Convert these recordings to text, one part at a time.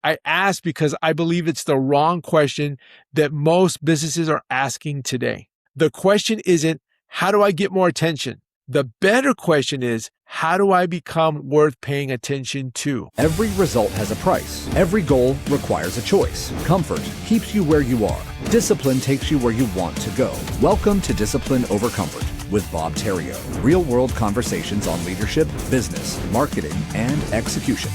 I ask because I believe it's the wrong question that most businesses are asking today. The question isn't, how do I get more attention? The better question is, how do I become worth paying attention to? Every result has a price. Every goal requires a choice. Comfort keeps you where you are. Discipline takes you where you want to go. Welcome to Discipline Over Comfort with Bob Terrio. Real-world conversations on leadership, business, marketing, and execution.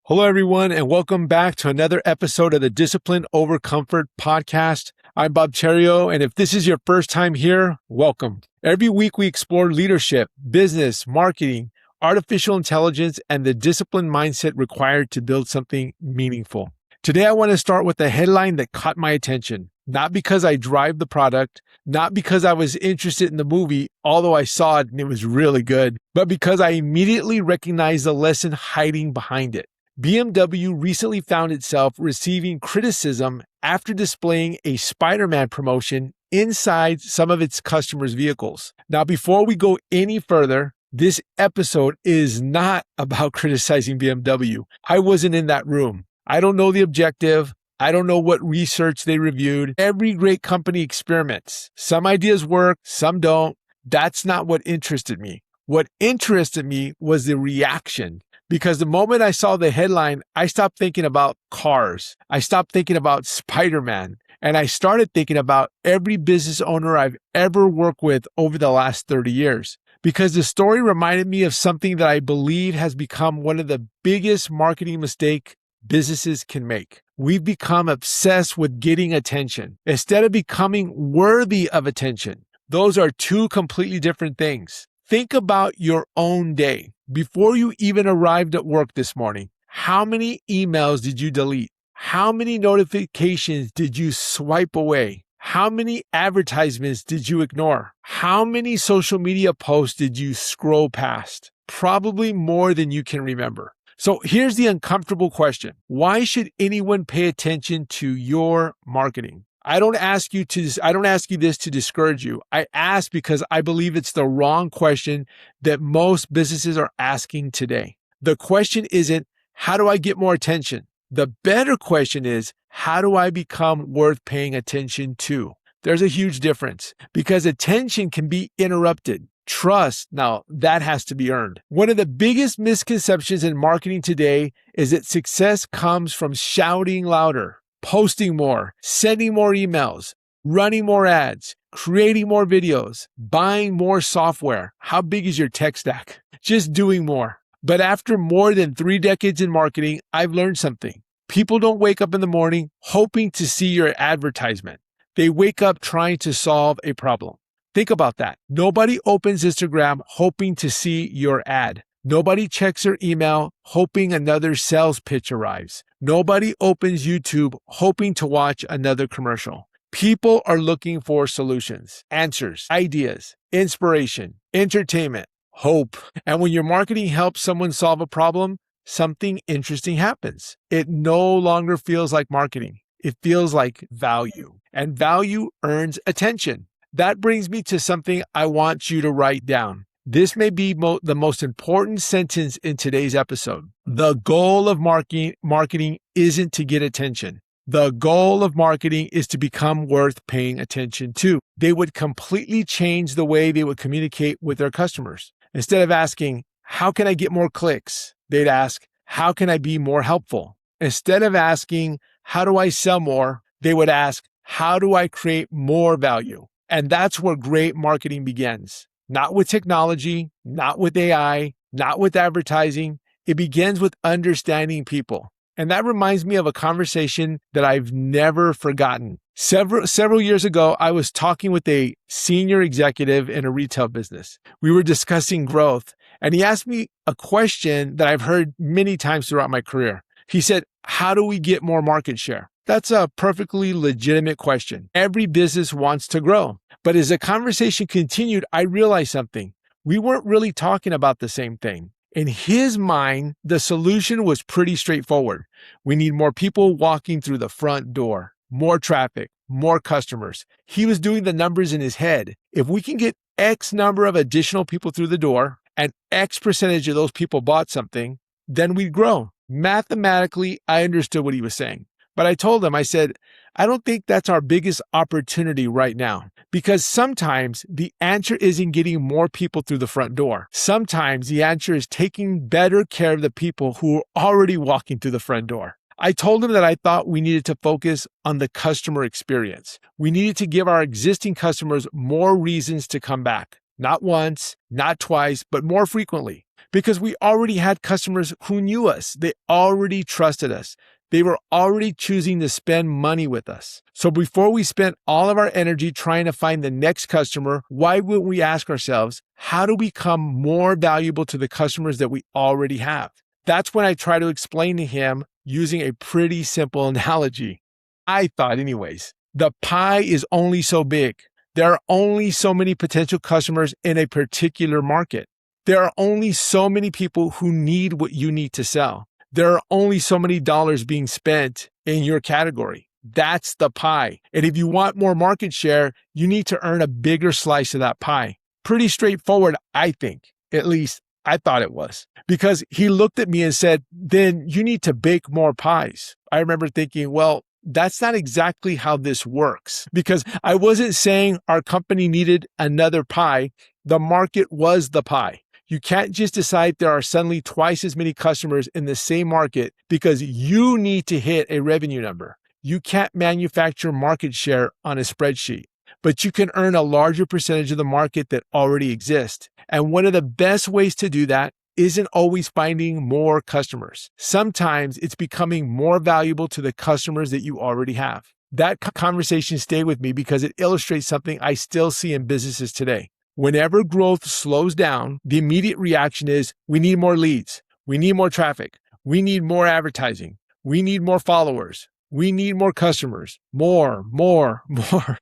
Hello, everyone, and welcome back to another episode of the Discipline Over Comfort podcast. I'm Bob Terrio, and if this is your first time here, welcome. Every week we explore leadership, business, marketing, artificial intelligence, and the disciplined mindset required to build something meaningful. Today, I want to start with a headline that caught my attention, not because I drive the product, not because I was interested in the movie, although I saw it and it was really good, but because I immediately recognized the lesson hiding behind it. BMW recently found itself receiving criticism after displaying a Spider-Man promotion inside some of its customers' vehicles. Now, before we go any further, this episode is not about criticizing BMW. I wasn't in that room. I don't know the objective. I don't know what research they reviewed. Every great company experiments. Some ideas work, some don't. That's not what interested me. What interested me was the reaction. Because the moment I saw the headline, I stopped thinking about cars. I stopped thinking about Spider-Man. And I started thinking about every business owner I've ever worked with over the last 30 years. Because the story reminded me of something that I believe has become one of the biggest marketing mistakes businesses can make. We've become obsessed with getting attention instead of becoming worthy of attention. Those are two completely different things. Think about your own day. Before you even arrived at work this morning, how many emails did you delete? How many notifications did you swipe away? How many advertisements did you ignore? How many social media posts did you scroll past? Probably more than you can remember. So here's the uncomfortable question. Why should anyone pay attention to your marketing? I don't ask you this to discourage you. I ask because I believe it's the wrong question that most businesses are asking today. The question isn't, how do I get more attention? The better question is, how do I become worth paying attention to? There's a huge difference because attention can be interrupted. Trust, now that has to be earned. One of the biggest misconceptions in marketing today is that success comes from shouting louder, posting more, sending more emails, running more ads, creating more videos, buying more software. How big is your tech stack? Just doing more. But after more than 3 decades in marketing, I've learned something. People don't wake up in the morning hoping to see your advertisement. They wake up trying to solve a problem. Think about that. Nobody opens Instagram hoping to see your ad. Nobody checks their email hoping another sales pitch arrives. Nobody opens YouTube hoping to watch another commercial. People are looking for solutions, answers, ideas, inspiration, entertainment, hope. And when your marketing helps someone solve a problem, something interesting happens. It no longer feels like marketing. It feels like value. And value earns attention. That brings me to something I want you to write down. This may be the most important sentence in today's episode. The goal of marketing isn't to get attention. The goal of marketing is to become worth paying attention to. They would completely change the way they would communicate with their customers. Instead of asking, how can I get more clicks? They'd ask, how can I be more helpful? Instead of asking, how do I sell more? They would ask, how do I create more value? And that's where great marketing begins. Not with technology, not with AI, not with advertising. It begins with understanding people. And that reminds me of a conversation that I've never forgotten. Several years ago, I was talking with a senior executive in a retail business. We were discussing growth, and he asked me a question that I've heard many times throughout my career. He said, how do we get more market share? That's a perfectly legitimate question. Every business wants to grow. But as the conversation continued, I realized something. We weren't really talking about the same thing. In his mind, the solution was pretty straightforward. We need more people walking through the front door, more traffic, more customers. He was doing the numbers in his head. If we can get X number of additional people through the door and X percentage of those people bought something, then we'd grow. Mathematically, I understood what he was saying. But I told him, I said, I don't think that's our biggest opportunity right now, because sometimes the answer isn't getting more people through the front door. Sometimes the answer is taking better care of the people who are already walking through the front door. I told him that I thought we needed to focus on the customer experience. We needed to give our existing customers more reasons to come back. Not once, not twice, but more frequently. Because we already had customers who knew us. They already trusted us. They were already choosing to spend money with us. So before we spent all of our energy trying to find the next customer, why wouldn't we ask ourselves, how do we become more valuable to the customers that we already have? That's when I try to explain to him using a pretty simple analogy. I thought anyways, the pie is only so big. There are only so many potential customers in a particular market. There are only so many people who need what you need to sell. There are only so many dollars being spent in your category. That's the pie. And if you want more market share, you need to earn a bigger slice of that pie. Pretty straightforward, I think. At least I thought it was. Because he looked at me and said, then you need to bake more pies. I remember thinking, well, that's not exactly how this works. Because I wasn't saying our company needed another pie. The market was the pie. You can't just decide there are suddenly twice as many customers in the same market because you need to hit a revenue number. You can't manufacture market share on a spreadsheet, but you can earn a larger percentage of the market that already exists. And one of the best ways to do that isn't always finding more customers. Sometimes it's becoming more valuable to the customers that you already have. That conversation stayed with me because it illustrates something I still see in businesses today. Whenever growth slows down, the immediate reaction is, we need more leads. We need more traffic. We need more advertising. We need more followers. We need more customers. More.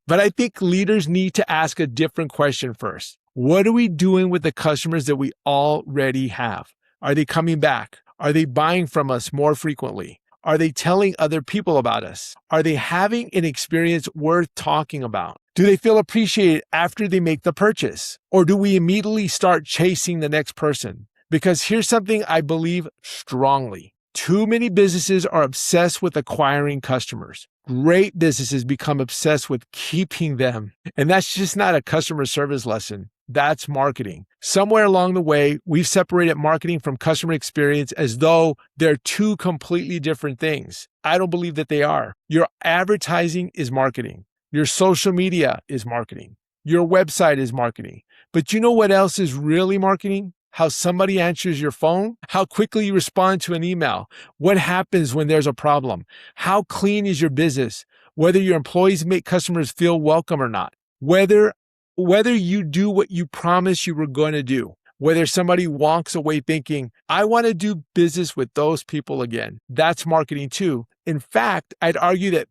But I think leaders need to ask a different question first. What are we doing with the customers that we already have? Are they coming back? Are they buying from us more frequently? Are they telling other people about us? Are they having an experience worth talking about? Do they feel appreciated after they make the purchase? Or do we immediately start chasing the next person? Because here's something I believe strongly. Too many businesses are obsessed with acquiring customers. Great businesses become obsessed with keeping them. And that's just not a customer service lesson. That's marketing. Somewhere along the way, we've separated marketing from customer experience as though they're two completely different things. I don't believe that they are. Your advertising is marketing. Your social media is marketing. Your website is marketing. But you know what else is really marketing? How somebody answers your phone, how quickly you respond to an email, what happens when there's a problem, how clean is your business, whether your employees make customers feel welcome or not, whether you do what you promised you were going to do, whether somebody walks away thinking, I want to do business with those people again. That's marketing too. In fact, I'd argue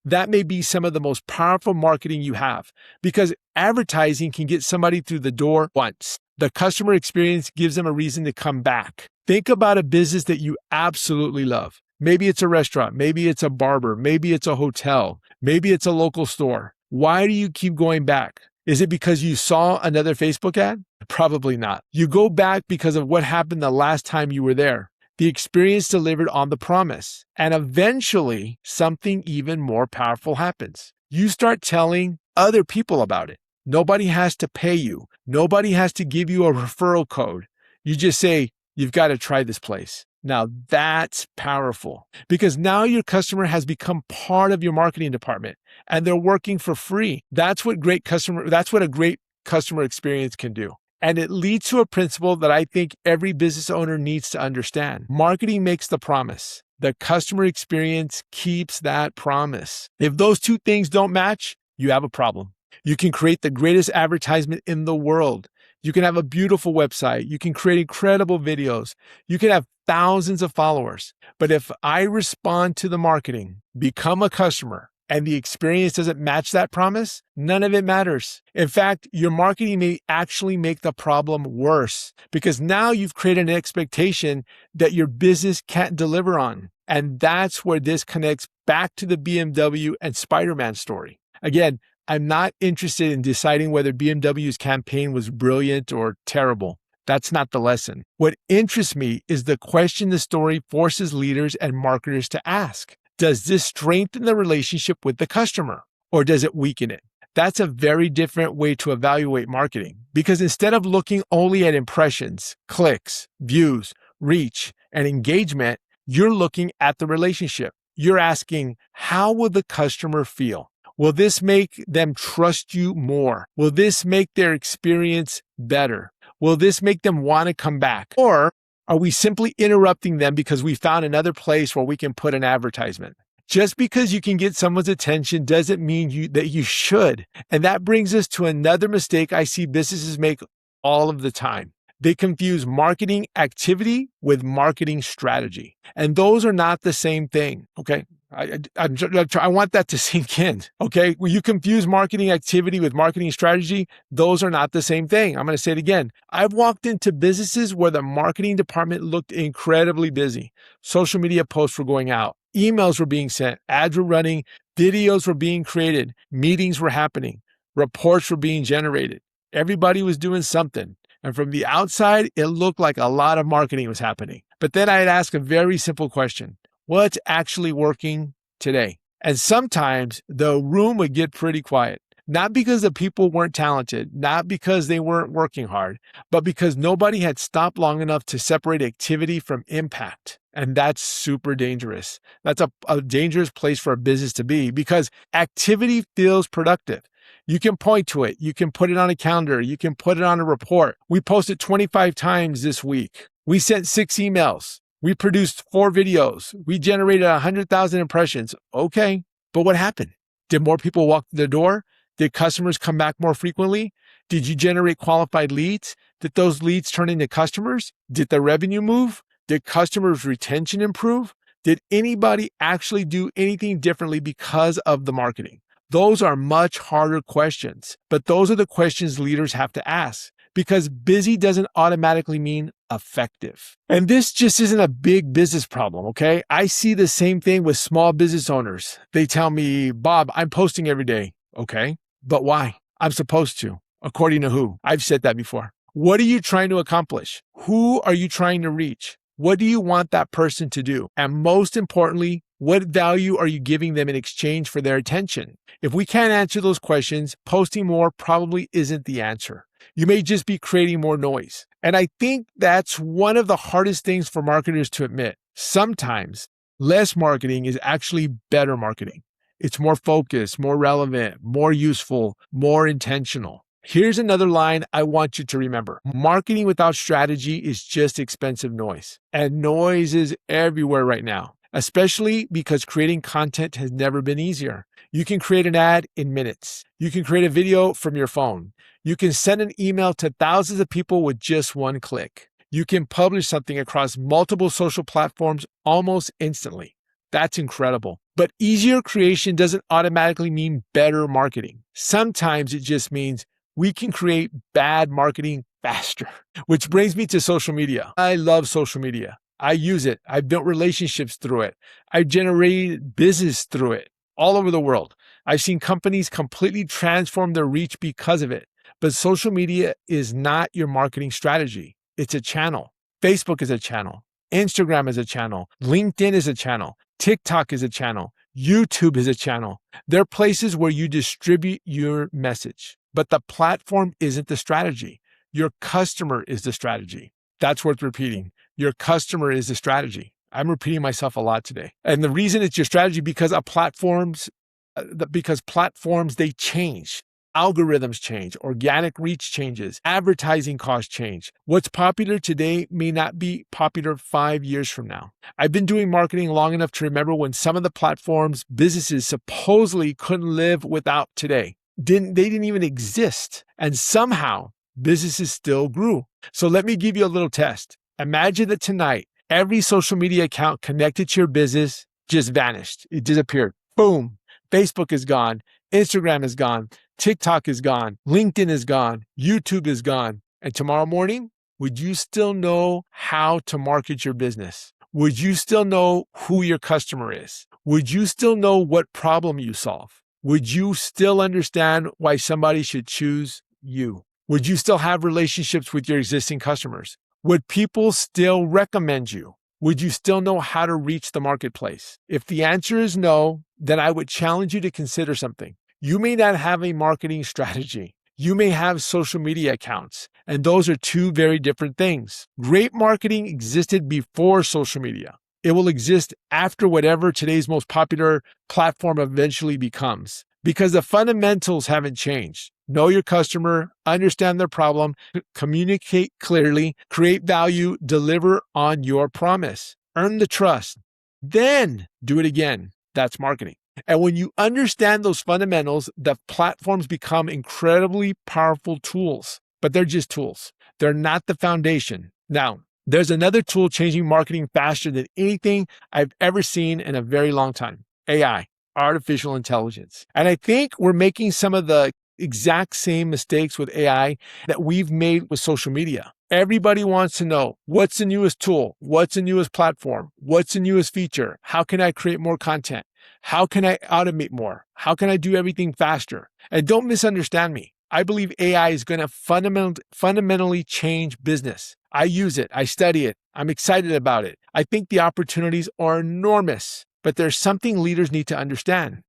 that may be some of the most powerful marketing you have, because advertising can get somebody through the door once. The customer experience gives them a reason to come back. Think about a business that you absolutely love. Maybe it's a restaurant. Maybe it's a barber. Maybe it's a hotel. Maybe it's a local store. Why do you keep going back? Is it because you saw another Facebook ad? Probably not. You go back because of what happened the last time you were there. The experience delivered on the promise. And eventually, something even more powerful happens. You start telling other people about it. Nobody has to pay you. Nobody has to give you a referral code. You just say, you've got to try this place. Now that's powerful, because now your customer has become part of your marketing department and they're working for free. That's what a great customer experience can do. And it leads to a principle that I think every business owner needs to understand. Marketing makes the promise. The customer experience keeps that promise. If those two things don't match, you have a problem. You can create the greatest advertisement in the world. You can have a beautiful website. You can create incredible videos. You can have thousands of followers. But if I respond to the marketing, become a customer, and the experience doesn't match that promise, none of it matters. In fact, your marketing may actually make the problem worse, because now you've created an expectation that your business can't deliver on. And that's where this connects back to the BMW and Spider-Man story. Again, I'm not interested in deciding whether BMW's campaign was brilliant or terrible. That's not the lesson. What interests me is the question the story forces leaders and marketers to ask. Does this strengthen the relationship with the customer, or does it weaken it? That's a very different way to evaluate marketing, because instead of looking only at impressions, clicks, views, reach, and engagement, you're looking at the relationship. You're asking, how will the customer feel? Will this make them trust you more? Will this make their experience better? Will this make them want to come back? Or are we simply interrupting them because we found another place where we can put an advertisement? Just because you can get someone's attention doesn't mean that you should. And that brings us to another mistake I see businesses make all of the time. They confuse marketing activity with marketing strategy. And those are not the same thing, okay? I want that to sink in, okay? When you confuse marketing activity with marketing strategy, those are not the same thing. I'm going to say it again. I've walked into businesses where the marketing department looked incredibly busy. Social media posts were going out. Emails were being sent. Ads were running. Videos were being created. Meetings were happening. Reports were being generated. Everybody was doing something. And from the outside, it looked like a lot of marketing was happening. But then I'd ask a very simple question. What's actually working today? And sometimes the room would get pretty quiet, not because the people weren't talented, not because they weren't working hard, but because nobody had stopped long enough to separate activity from impact. And that's super dangerous. That's a dangerous place for a business to be, because activity feels productive. You can point to it. You can put it on a calendar. You can put it on a report. We posted 25 times this week. We sent 6 emails. We produced 4 videos. We generated 100,000 impressions. Okay, but what happened? Did more people walk through the door? Did customers come back more frequently? Did you generate qualified leads? Did those leads turn into customers? Did the revenue move? Did customers' retention improve? Did anybody actually do anything differently because of the marketing? Those are much harder questions, but those are the questions leaders have to ask, because busy doesn't automatically mean effective. And this just isn't a big business problem, okay? I see the same thing with small business owners. They tell me, Bob, I'm posting every day. Okay, but why? I'm supposed to. According to who? I've said that before. What are you trying to accomplish? Who are you trying to reach? What do you want that person to do? And most importantly, what value are you giving them in exchange for their attention? If we can't answer those questions, posting more probably isn't the answer. You may just be creating more noise. And I think that's one of the hardest things for marketers to admit. Sometimes less marketing is actually better marketing. It's more focused, more relevant, more useful, more intentional. Here's another line I want you to remember. Marketing without strategy is just expensive noise. And noise is everywhere right now, especially because creating content has never been easier. You can create an ad in minutes. You can create a video from your phone. You can send an email to thousands of people with just one click. You can publish something across multiple social platforms almost instantly. That's incredible. But easier creation doesn't automatically mean better marketing. Sometimes it just means we can create bad marketing faster. Which brings me to social media. I love social media. I use it. I've built relationships through it. I've generated business through it all over the world. I've seen companies completely transform their reach because of it. But social media is not your marketing strategy. It's a channel. Facebook is a channel. Instagram is a channel. LinkedIn is a channel. TikTok is a channel. YouTube is a channel. They're places where you distribute your message. But the platform isn't the strategy. Your customer is the strategy. That's worth repeating. Your customer is the strategy. I'm repeating myself a lot today. And the reason it's your strategy because platforms, they change. Algorithms change, organic reach changes, advertising costs change. What's popular today may not be popular 5 years from now. I've been doing marketing long enough to remember when some of the platforms businesses supposedly couldn't live without today. They didn't even exist. And somehow businesses still grew. So let me give you a little test. Imagine that tonight, every social media account connected to your business just vanished. It disappeared. Boom. Facebook is gone. Instagram is gone. TikTok is gone. LinkedIn is gone. YouTube is gone. And tomorrow morning, would you still know how to market your business? Would you still know who your customer is? Would you still know what problem you solve? Would you still understand why somebody should choose you? Would you still have relationships with your existing customers? Would people still recommend you? Would you still know how to reach the marketplace? If the answer is no, then I would challenge you to consider something. You may not have a marketing strategy. You may have social media accounts, and those are two very different things. Great marketing existed before social media. It will exist after whatever today's most popular platform eventually becomes, because the fundamentals haven't changed. Know your customer, understand their problem, communicate clearly, create value, deliver on your promise, earn the trust, then do it again. That's marketing. And when you understand those fundamentals, the platforms become incredibly powerful tools, but they're just tools. They're not the foundation. Now, there's another tool changing marketing faster than anything I've ever seen in a very long time. AI, artificial intelligence. And I think we're making some of the exact same mistakes with AI that we've made with social media. Everybody wants to know, what's the newest tool? What's the newest platform? What's the newest feature? How can I create more content? How can I automate more? How can I do everything faster? And don't misunderstand me. I believe AI is going to fundamentally change business. I use it. I study it. I'm excited about it. I think the opportunities are enormous, but there's something leaders need to understand.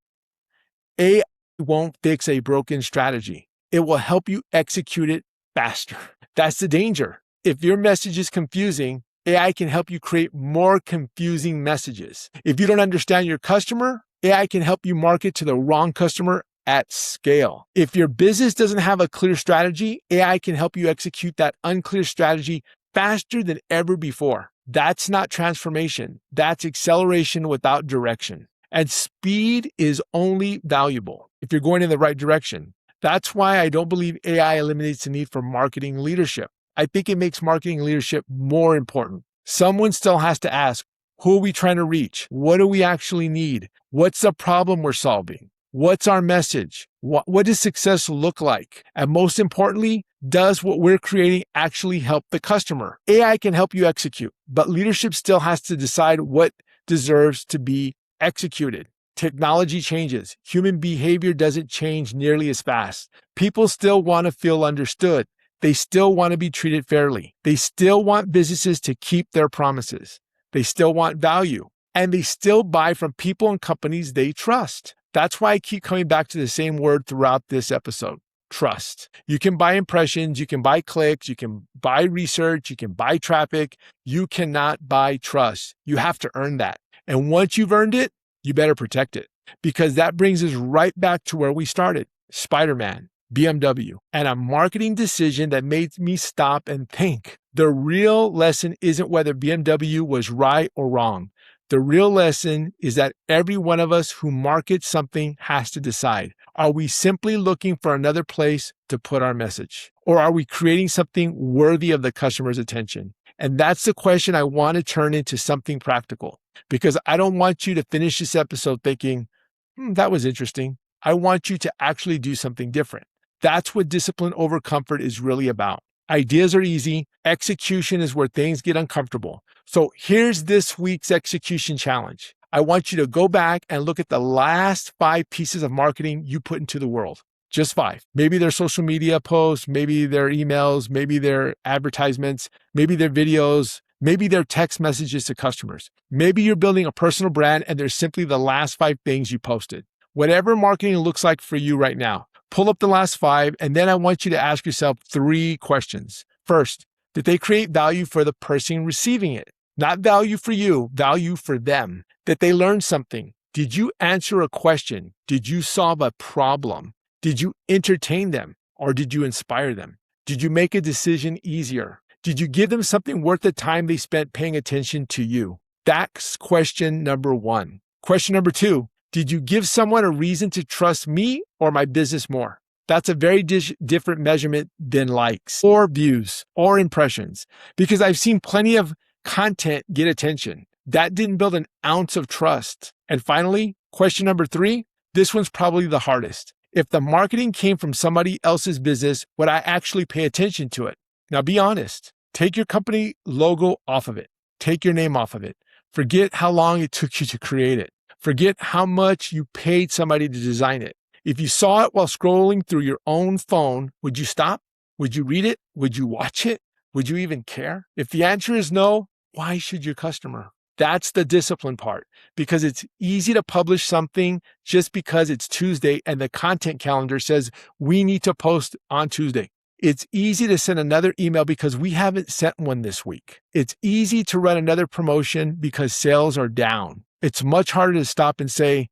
AI won't fix a broken strategy. It will help you execute it faster. That's the danger. If your message is confusing, AI can help you create more confusing messages. If you don't understand your customer, AI can help you market to the wrong customer at scale. If your business doesn't have a clear strategy, AI can help you execute that unclear strategy faster than ever before. That's not transformation. That's acceleration without direction. And speed is only valuable if you're going in the right direction. That's why I don't believe AI eliminates the need for marketing leadership. I think it makes marketing leadership more important. Someone still has to ask, who are we trying to reach? What do we actually need? What's the problem we're solving? What's our message? What does success look like? And most importantly, does what we're creating actually help the customer? AI can help you execute, but leadership still has to decide what deserves to be executed. Technology changes. Human behavior doesn't change nearly as fast. People still want to feel understood. They still want to be treated fairly. They still want businesses to keep their promises. They still want value. And they still buy from people and companies they trust. That's why I keep coming back to the same word throughout this episode. Trust. You can buy impressions, you can buy clicks, you can buy research, you can buy traffic. You cannot buy trust. You have to earn that. And once you've earned it, you better protect it, because that brings us right back to where we started. Spider-Man, BMW, and a marketing decision that made me stop and think. The real lesson isn't whether BMW was right or wrong. The real lesson is that every one of us who markets something has to decide, are we simply looking for another place to put our message? Or are we creating something worthy of the customer's attention? And that's the question I want to turn into something practical, because I don't want you to finish this episode thinking, that was interesting. I want you to actually do something different. That's what discipline over comfort is really about. Ideas are easy. Execution is where things get uncomfortable. So here's this week's execution challenge. I want you to go back and look at the last 5 pieces of marketing you put into the world. Just 5. Maybe they're social media posts, maybe they're emails, maybe they're advertisements, maybe they're videos, maybe they're text messages to customers. Maybe you're building a personal brand and they're simply the last 5 things you posted. Whatever marketing looks like for you right now, pull up the last 5, and then I want you to ask yourself 3 questions. First, did they create value for the person receiving it? Not value for you, value for them. Did they learn something? Did you answer a question? Did you solve a problem? Did you entertain them, or did you inspire them? Did you make a decision easier? Did you give them something worth the time they spent paying attention to you? That's question number 1. Question number 2, did you give someone a reason to trust me or my business more? That's a very different measurement than likes or views or impressions, because I've seen plenty of content get attention. That didn't build an ounce of trust. And finally, question number 3, this one's probably the hardest. If the marketing came from somebody else's business, would I actually pay attention to it? Now be honest. Take your company logo off of it. Take your name off of it. Forget how long it took you to create it. Forget how much you paid somebody to design it. If you saw it while scrolling through your own phone, would you stop? Would you read it? Would you watch it? Would you even care? If the answer is no, why should your customer? That's the discipline part, because it's easy to publish something just because it's Tuesday and the content calendar says we need to post on Tuesday. It's easy to send another email because we haven't sent one this week. It's easy to run another promotion because sales are down. It's much harder to stop and say,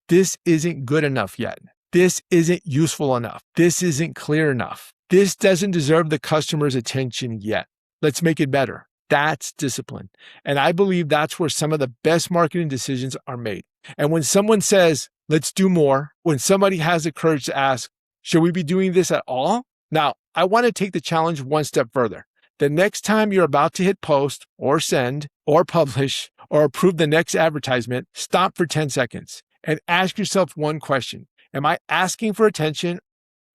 this isn't good enough yet. This isn't useful enough. This isn't clear enough. This doesn't deserve the customer's attention yet. Let's make it better. That's discipline. And I believe that's where some of the best marketing decisions are made. And when someone says, let's do more, when somebody has the courage to ask, should we be doing this at all? Now, I want to take the challenge one step further. The next time you're about to hit post or send or publish or approve the next advertisement, stop for 10 seconds and ask yourself one question. Am I asking for attention,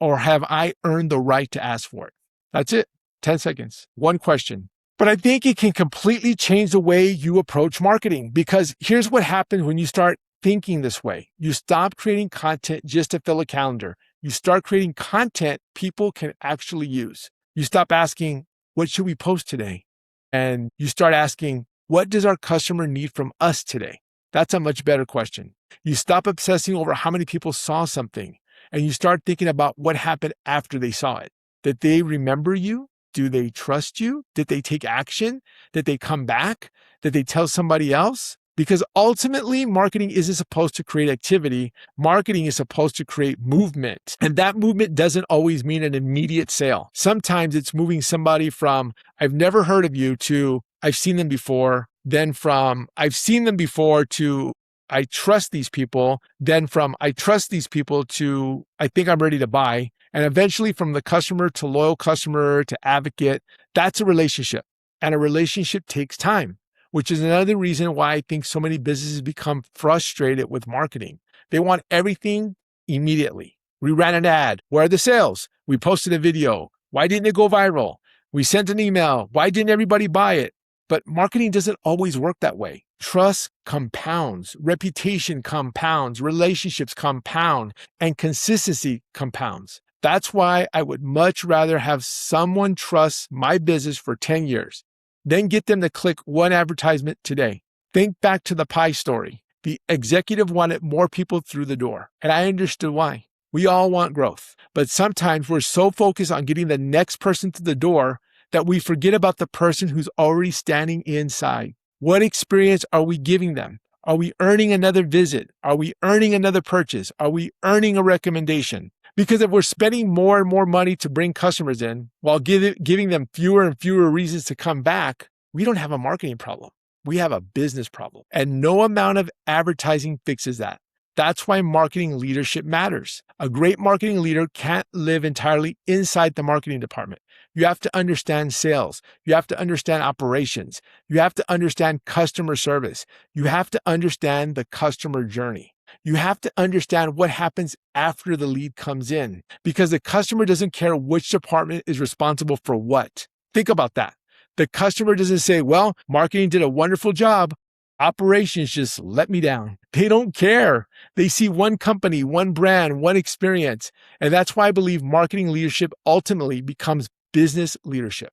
or have I earned the right to ask for it? That's it. 10 seconds. One question. But I think it can completely change the way you approach marketing, because here's what happens when you start thinking this way. You stop creating content just to fill a calendar. You start creating content people can actually use. You stop asking, what should we post today? And you start asking, what does our customer need from us today? That's a much better question. You stop obsessing over how many people saw something, and you start thinking about what happened after they saw it. Did they remember you? Do they trust you? Did they take action? Did they come back? Did they tell somebody else? Because ultimately, marketing isn't supposed to create activity. Marketing is supposed to create movement. And that movement doesn't always mean an immediate sale. Sometimes it's moving somebody from, I've never heard of you, to, I've seen them before, then from, I've seen them before, to, I trust these people, then from, I trust these people, to, I think I'm ready to buy. And eventually from the customer to loyal customer to advocate. That's a relationship. And a relationship takes time, which is another reason why I think so many businesses become frustrated with marketing. They want everything immediately. We ran an ad. Where are the sales? We posted a video. Why didn't it go viral? We sent an email. Why didn't everybody buy it? But marketing doesn't always work that way. Trust compounds, reputation compounds, relationships compound, and consistency compounds. That's why I would much rather have someone trust my business for 10 years than get them to click one advertisement today. Think back to the pie story. The executive wanted more people through the door, and I understood why. We all want growth, but sometimes we're so focused on getting the next person through the door that we forget about the person who's already standing inside. What experience are we giving them? Are we earning another visit? Are we earning another purchase? Are we earning a recommendation? Because if we're spending more and more money to bring customers in while giving them fewer and fewer reasons to come back, we don't have a marketing problem. We have a business problem. And no amount of advertising fixes that. That's why marketing leadership matters. A great marketing leader can't live entirely inside the marketing department. You have to understand sales. You have to understand operations. You have to understand customer service. You have to understand the customer journey. You have to understand what happens after the lead comes in, because the customer doesn't care which department is responsible for what. Think about that. The customer doesn't say, well, marketing did a wonderful job. Operations just let me down. They don't care. They see one company, one brand, one experience. And that's why I believe marketing leadership ultimately becomes business leadership.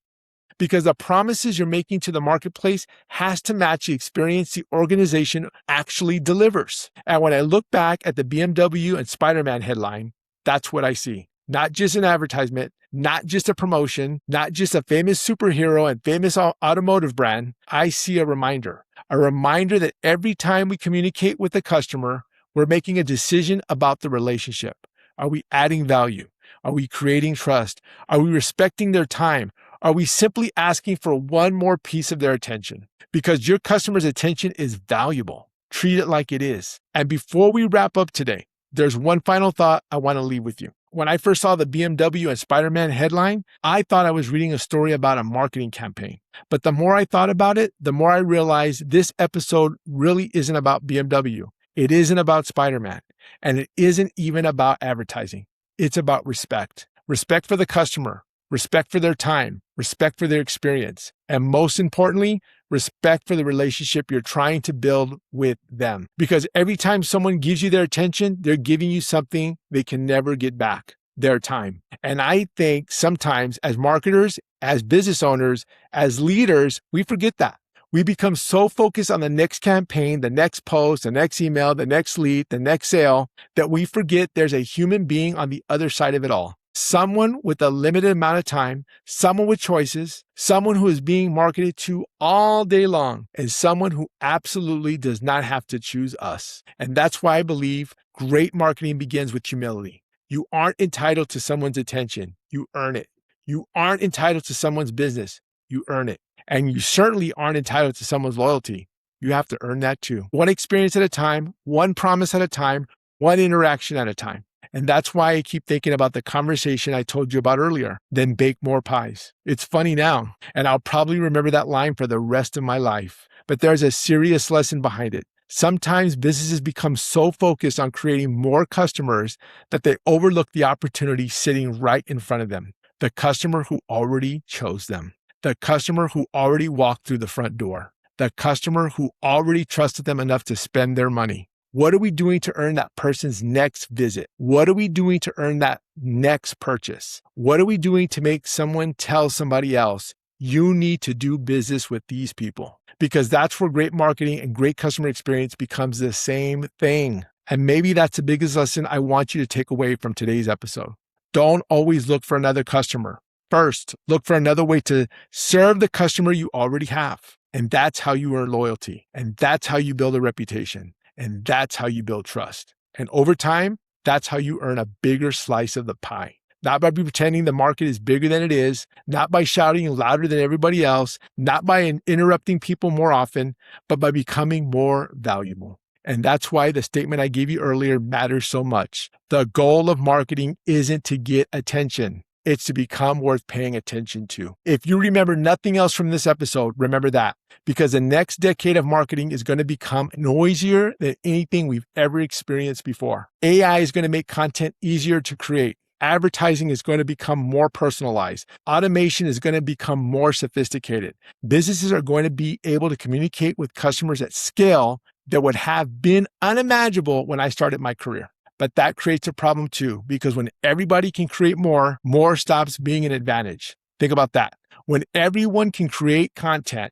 Because the promises you're making to the marketplace has to match the experience the organization actually delivers. And when I look back at the BMW and Spider-Man headline, that's what I see. Not just an advertisement, not just a promotion, not just a famous superhero and famous automotive brand. I see a reminder that every time we communicate with the customer, we're making a decision about the relationship. Are we adding value? Are we creating trust? Are we respecting their time? Are we simply asking for one more piece of their attention? Because your customer's attention is valuable. Treat it like it is. And before we wrap up today, there's one final thought I want to leave with you. When I first saw the BMW and Spider-Man headline, I thought I was reading a story about a marketing campaign. But the more I thought about it, the more I realized this episode really isn't about BMW. It isn't about Spider-Man. And it isn't even about advertising. It's about respect. Respect for the customer. Respect for their time, respect for their experience, and most importantly, respect for the relationship you're trying to build with them. Because every time someone gives you their attention, they're giving you something they can never get back. their time. And I think sometimes as marketers, as business owners, as leaders, we forget that. We become so focused on the next campaign, the next post, the next email, the next lead, the next sale, that we forget there's a human being on the other side of it all. Someone with a limited amount of time, someone with choices, someone who is being marketed to all day long, and someone who absolutely does not have to choose us. And that's why I believe great marketing begins with humility. You aren't entitled to someone's attention. You earn it. You aren't entitled to someone's business. You earn it. And you certainly aren't entitled to someone's loyalty. You have to earn that too. One experience at a time, one promise at a time, one interaction at a time. And that's why I keep thinking about the conversation I told you about earlier, then bake more pies. It's funny now, and I'll probably remember that line for the rest of my life. But there's a serious lesson behind it. Sometimes businesses become so focused on creating more customers that they overlook the opportunity sitting right in front of them. The customer who already chose them. The customer who already walked through the front door. The customer who already trusted them enough to spend their money. What are we doing to earn that person's next visit? What are we doing to earn that next purchase? What are we doing to make someone tell somebody else, you need to do business with these people? Because that's where great marketing and great customer experience becomes the same thing. And maybe that's the biggest lesson I want you to take away from today's episode. Don't always look for another customer. First, look for another way to serve the customer you already have. And that's how you earn loyalty. And that's how you build a reputation. And that's how you build trust. And over time, that's how you earn a bigger slice of the pie. Not by pretending the market is bigger than it is, not by shouting louder than everybody else, not by interrupting people more often, but by becoming more valuable. And that's why the statement I gave you earlier matters so much. The goal of marketing isn't to get attention. It's to become worth paying attention to. If you remember nothing else from this episode, remember that. Because the next decade of marketing is going to become noisier than anything we've ever experienced before. AI is going to make content easier to create. Advertising is going to become more personalized. Automation is going to become more sophisticated. Businesses are going to be able to communicate with customers at scale that would have been unimaginable when I started my career. But that creates a problem too, because when everybody can create more stops being an advantage. Think about that. When everyone can create content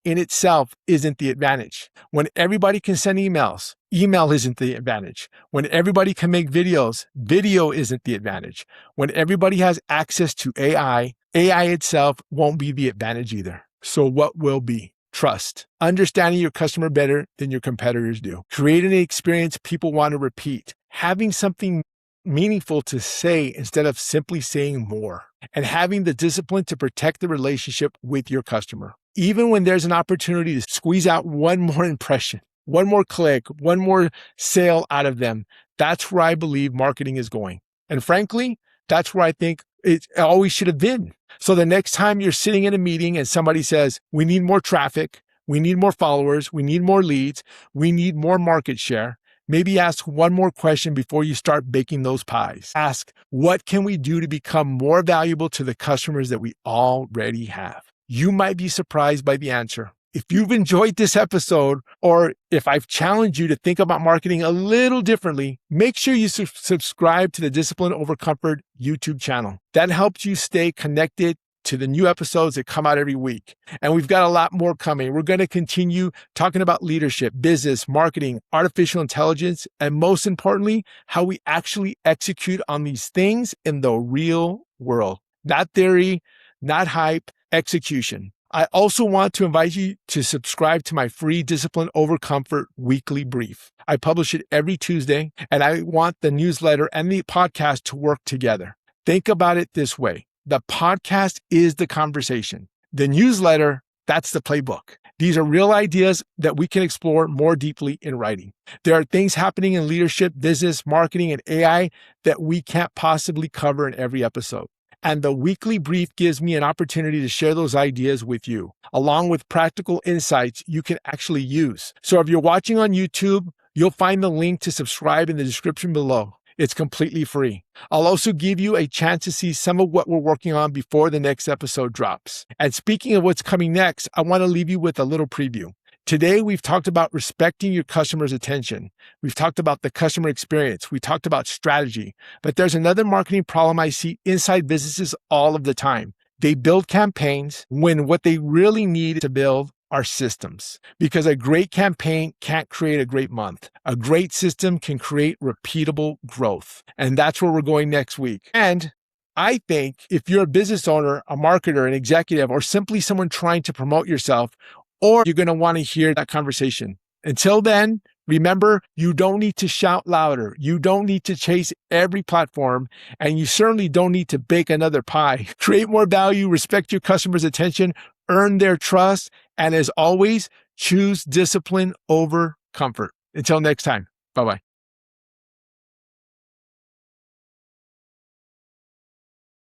in itself isn't the advantage. When everybody can send emails, email isn't the advantage. When everybody can make videos, video isn't the advantage. When everybody has access to AI itself won't be the advantage either. So what will be? Trust. Understanding your customer better than your competitors do. Creating an experience people want to repeat. Having something meaningful to say instead of simply saying more. And having the discipline to protect the relationship with your customer. Even when there's an opportunity to squeeze out one more impression, one more click, one more sale out of them, that's where I believe marketing is going. And frankly, that's where I think it always should have been. So the next time you're sitting in a meeting and somebody says, we need more traffic, we need more followers, we need more leads, we need more market share, maybe ask one more question before you start baking those pies. Ask, what can we do to become more valuable to the customers that we already have? You might be surprised by the answer. If you've enjoyed this episode, or if I've challenged you to think about marketing a little differently, make sure you subscribe to the Discipline Over Comfort YouTube channel. That helps you stay connected to the new episodes that come out every week. And we've got a lot more coming. We're going to continue talking about leadership, business, marketing, artificial intelligence, and most importantly, how we actually execute on these things in the real world. Not theory, not hype, execution. I also want to invite you to subscribe to my free Discipline Over Comfort weekly brief. I publish it every Tuesday, and I want the newsletter and the podcast to work together. Think about it this way. The podcast is the conversation. The newsletter, that's the playbook. These are real ideas that we can explore more deeply in writing. There are things happening in leadership, business, marketing, and AI that we can't possibly cover in every episode. And the weekly brief gives me an opportunity to share those ideas with you, along with practical insights you can actually use. So if you're watching on YouTube, you'll find the link to subscribe in the description below. It's completely free. I'll also give you a chance to see some of what we're working on before the next episode drops. And speaking of what's coming next, I want to leave you with a little preview. Today, we've talked about respecting your customer's attention. We've talked about the customer experience. We talked about strategy. But there's another marketing problem I see inside businesses all of the time. They build campaigns when what they really need to build are systems. Because a great campaign can't create a great month. A great system can create repeatable growth. And that's where we're going next week. And I think if you're a business owner, a marketer, an executive, or simply someone trying to promote yourself, or you're going to want to hear that conversation. Until then, remember, you don't need to shout louder. You don't need to chase every platform, and you certainly don't need to bake another pie. Create more value, respect your customers' attention, earn their trust, and as always, choose discipline over comfort. Until next time, bye-bye.